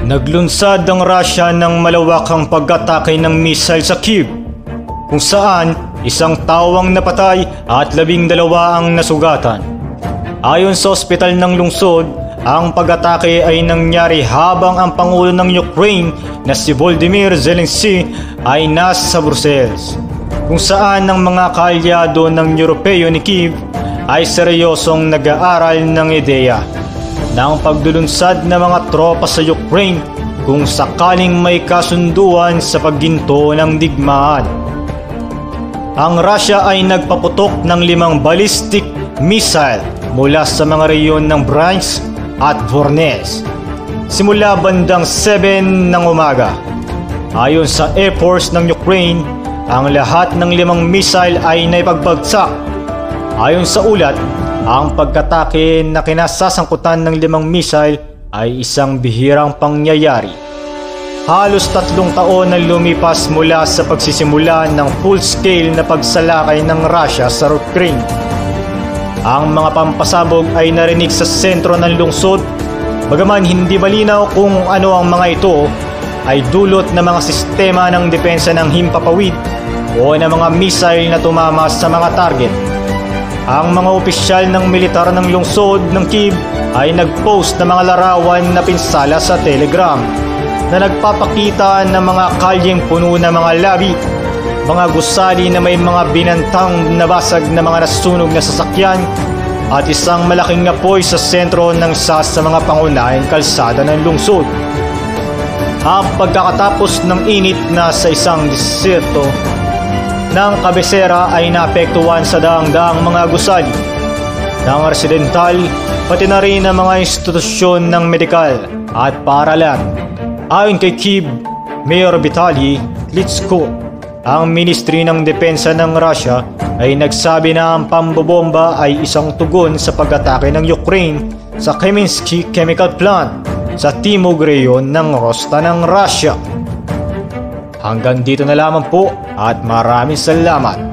Naglunsad ang Russia ng malawakang pag-atake ng missile sa Kyiv, kung saan isang tao ang napatay at 12 ang nasugatan. Ayon sa ospital ng lungsod, ang pag-atake ay nangyari habang ang Pangulo ng Ukraine na si Volodymyr Zelensky ay nasa Brussels, kung saan ang mga kaalyado ng Europeo ni Kyiv ay seryosong nag-aaral ng ideya ng pagdulunsad ng mga tropa sa Ukraine kung sakaling may kasunduan sa pagginto ng digmaan. Ang Russia ay nagpaputok ng 5 ballistic missile mula sa mga rehiyon ng Bryansk at Voronezh simula bandang 7 ng umaga. Ayon sa Air Force ng Ukraine, ang lahat ng 5 missile ay naipagbagsak. Ayon sa ulat, ang pagkatake na kinasasangkutan ng 5 missile ay isang bihirang pangyayari. Halos 3 taon na lumipas mula sa pagsisimula ng full-scale na pagsalakay ng Russia sa Ukraine. Ang mga pampasabog ay narinig sa sentro ng lungsod, bagaman hindi malinaw kung ano ang mga ito ay dulot ng mga sistema ng depensa ng himpapawid o ng mga missile na tumama sa mga target. Ang mga opisyal ng militar ng lungsod ng Kyiv ay nagpost ng mga larawan na pinsala sa Telegram na nagpapakita ng mga kalyeng puno ng mga labi, mga gusali na may mga binantang nabasag na mga nasunog na sasakyan at isang malaking apoy sa sentro ng isa sa mga pangunahing kalsada ng lungsod. Ang pagkakatapos ng init na sa isang disyerto ng kabesera ay naapektuhan sa daang-daang mga gusali ng residental, pati na rin ang mga institusyon ng medikal at paaralan. Ayon kay Kyiv Mayor Vitaly Klitschko, ang Ministry ng Depensa ng Russia ay nagsabi na ang pambobomba ay isang tugon sa pag-atake ng Ukraine sa Kamiensky Chemical Plant sa timog rehiyon ng Rosta ng Russia. Hanggang dito na lamang po at maraming salamat.